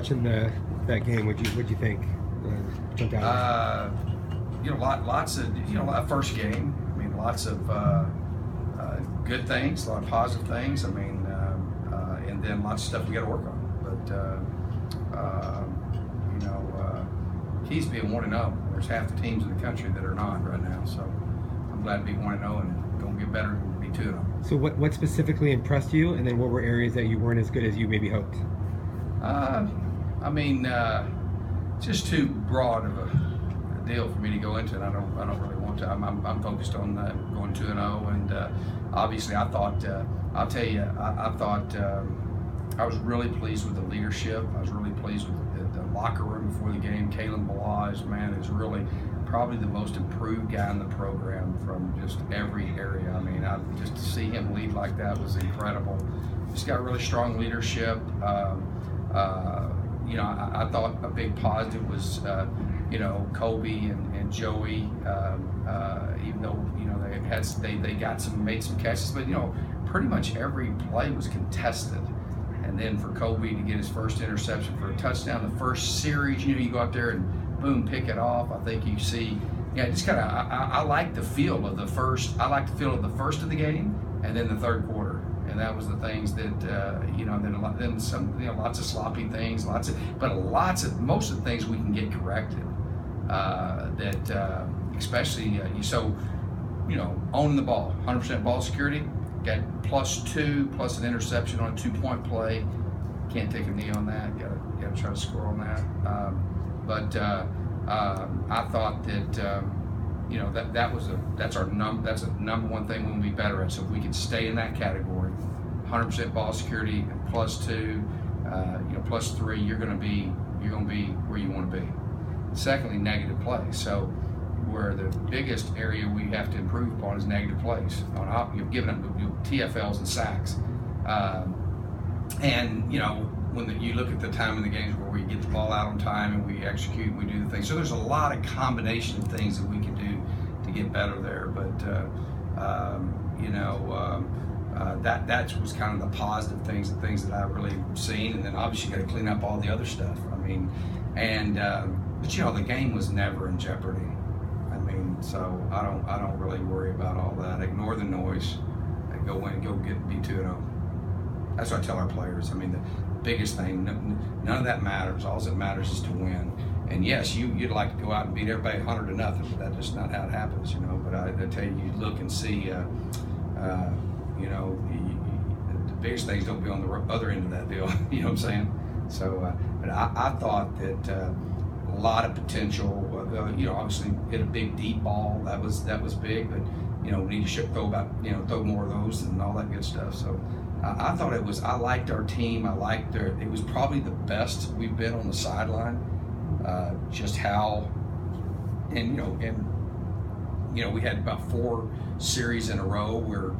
watching that game? What'd you think? Jumped out. Lots of first game. I mean, lots of good things, a lot of positive things. I mean, and then lots of stuff we got to work on. But keys being 1-0. There's half the teams in the country that are not right now. So I'm glad to be 1-0 and going to get better and be 2-0. So what specifically impressed you, and then what were areas that you weren't as good as you maybe hoped? Just too broad of a deal for me to go into, and I don't really want to. I'm focused on going 2-0, and obviously I thought I'll tell you I thought I was really pleased with the leadership. I was really pleased with the locker room before the game. Kalen Balaj, man, is really probably the most improved guy in the program from just every area. I mean, just to see him lead like that was incredible. He's got really strong leadership. I thought a big positive was, Kobe and Joey, even though, they made some catches, but, pretty much every play was contested. And then for Kobe to get his first interception for a touchdown, the first series, you go out there and boom, pick it off. I think you see, just kind of, I like the feel of the first, of the game and then the third quarter. And that was the things that, then some, lots of sloppy things, most of the things we can get corrected. Especially, owning the ball, 100% ball security, got +2, plus an interception on a 2-point play. Can't take a knee on that. Got to try to score on that. I thought that that's a number one thing we'll be better at. So if we could stay in that category, 100% ball security and +2, +3, you're going to be where you want to be. Secondly, negative plays. So where the biggest area we have to improve upon is negative plays. You've given up TFLs and sacks, when you look at the time in the games where we get the ball out on time and we execute, and we do the things. So there's a lot of combination of things that we can do to get better there. But that was kind of the positive things, the things that I've really seen. And then obviously you got to clean up all the other stuff. I mean, but the game was never in jeopardy. I mean, so I don't really worry about all that. Ignore the noise and go be 2-0. That's what I tell our players. I mean, the biggest thing, none of that matters. All that matters is to win. And yes, you'd like to go out and beat everybody 100-0, but that's just not how it happens, But I tell you, you look and see, the biggest things don't be on the other end of that deal. You know what I'm saying? So, but I thought that a lot of potential. Obviously hit a big deep ball. That was big, but we need to throw more of those and all that good stuff. So. I thought I liked our team. It was probably the best we've been on the sideline. Just how, and we had about 4 series in a row where,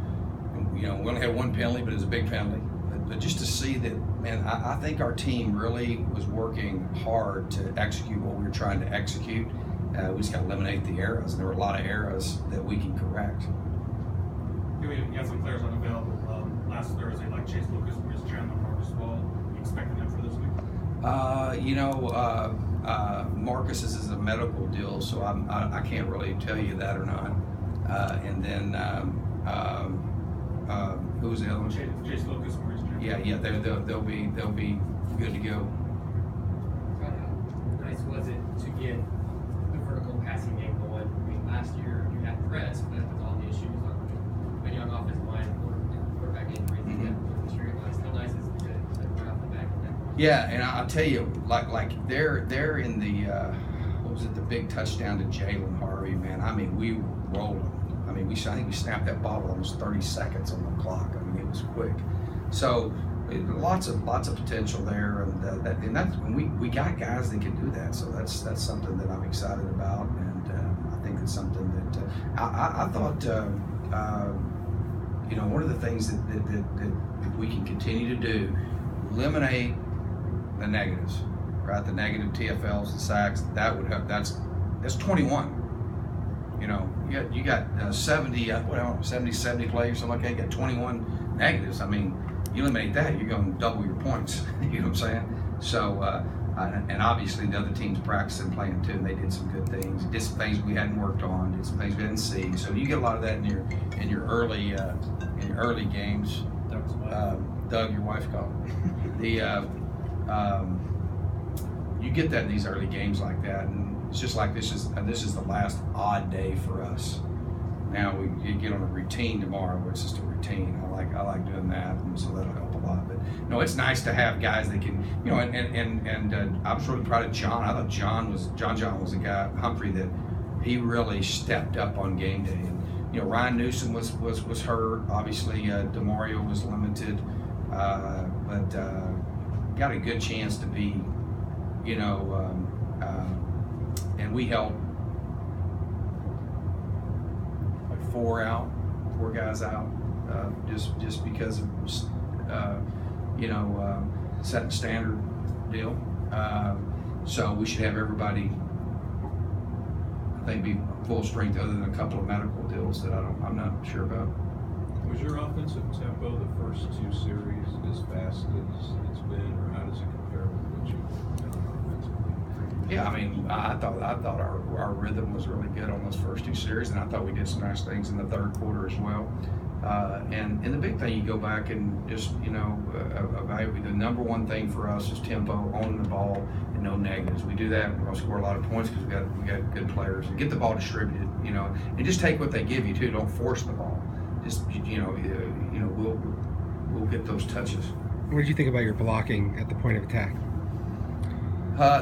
we only had 1 penalty, but it was a big penalty. But just to see that, man, I think our team really was working hard to execute what we were trying to execute. We just got to eliminate the errors, and there were a lot of errors that we can correct. You have some players unavailable last Thursday, like Chase Lucas, Maurice Chandler, Marcus Wall. You expecting them for this week? Marcus is a medical deal, so I can't really tell you that or not. And then who was the other one? Chase Lucas, Maurice Chandler. Yeah, they'll be good to go. How nice was it to get the vertical passing game going? I mean, last year you had press, but with all the issues on young offensive line, quarterback injuries, how nice is it to right off the back of that? Yeah, and I'll tell you, like they're in the the big touchdown to Jalen Harvey, man. I mean, we were rolling. I mean, I think we snapped that ball with almost 30 seconds on the clock. I mean, it was quick. So lots of potential there, and that's when we got guys that can do that. So that's something that I'm excited about, and I think it's something that I thought. One of the things that we can continue to do, eliminate the negatives, right? The negative TFLs and sacks. That would have that's 21. You got 70 plays or something like that. You got 21 negatives. I mean, you eliminate that, you're going to double your points. You know what I'm saying? So, and obviously the other teams practiced and playing too, and they did some good things. Did some things we hadn't worked on, did some things we didn't see. So you get a lot of that in your early games. Doug, your wife called. You get that in these early games like that, and it's just like this is the last odd day for us. Now we get on a routine tomorrow, where it's just a routine. I like doing that, and so that'll help a lot. But no, it's nice to have guys that can, and I was really proud of John. I thought John was a guy, Humphrey, that he really stepped up on game day. And Ryan Newsom was hurt. Obviously, DeMario was limited, but got a good chance to be, and we held like four guys out, just because of setting standard deal. So we should have everybody, I think, be full strength, other than a couple of medical deals that I'm not sure about. Was your offensive tempo the first two series as fast as it's been, or how does it compare with what you've done offensively? Yeah, I mean, I thought our rhythm was really good on those first two series, and I thought we did some nice things in the third quarter as well. And the big thing, you go back and just evaluate. The number one thing for us is tempo, owning the ball, and no negatives. We do that, we're going to score a lot of points because we got good players. And get the ball distributed, and just take what they give you too. Don't force the ball. Just we'll get those touches. What did you think about your blocking at the point of attack?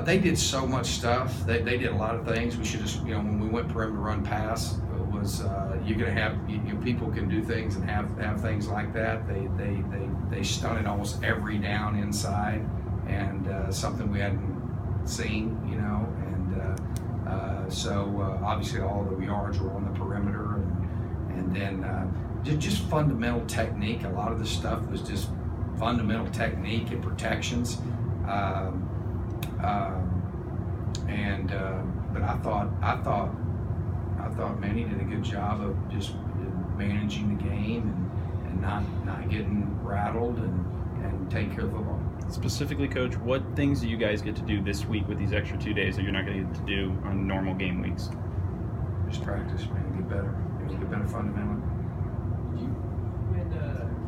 They did so much stuff. They did a lot of things. We should just, when we went perimeter run pass, it was you're gonna have people can do things and have things like that. They stunted almost every down inside, and something we hadn't seen, and so obviously all the yards were on the perimeter, and then just fundamental technique. A lot of the stuff was just fundamental technique and protections. But I thought Manny did a good job of just managing the game and not getting rattled and take care of the football. Specifically, Coach, what things do you guys get to do this week with these extra 2 days that you're not going to get to do on normal game weeks? Just practice, man. Get better. Get better fundamentally. When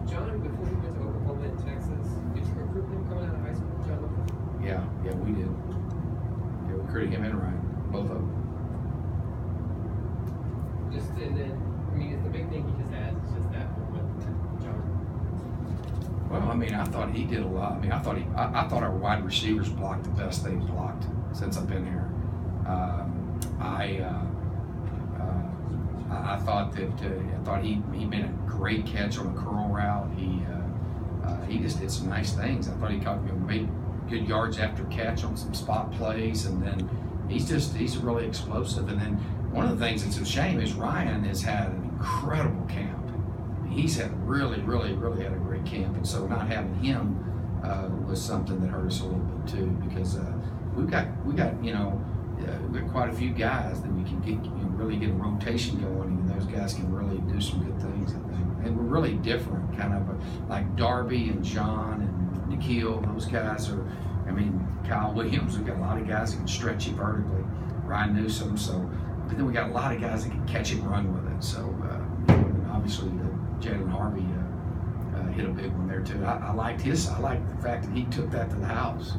John, before he went to Oklahoma in Texas, did you recruit him coming out of high school, John Lucas? Yeah, we did. Yeah, we recruited him and Ryan, both of them. And then, it's the big thing he just has. It's just that with John. Well, I thought he did a lot. I thought our wide receivers blocked the best they've blocked since I've been here. I thought he made a great catch on a curl route. He just did some nice things. I thought he made good yards after catch on some spot plays, and then he's really explosive. And then one of the things that's a shame is Ryan has had an incredible camp. He's had really had a great camp, and so not having him was something that hurt us a little bit too, because we've got quite a few guys that we can really get a rotation going, and those guys can really do some good things, I think. And we're really different, kind of like Darby and John and Nikhil. Those guys are, Kyle Williams. We've got a lot of guys that can stretch you vertically. Ryan Newsom. So, but then we got a lot of guys that can catch it and run with it. So, and obviously Jalen Harvey hit a big one there too. I liked the fact that he took that to the house.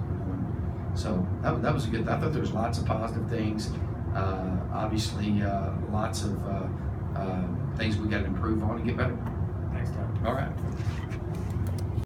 So that was a good. I thought there was lots of positive things. Obviously, lots of things we got to improve on and get better. Thanks, Todd. All right.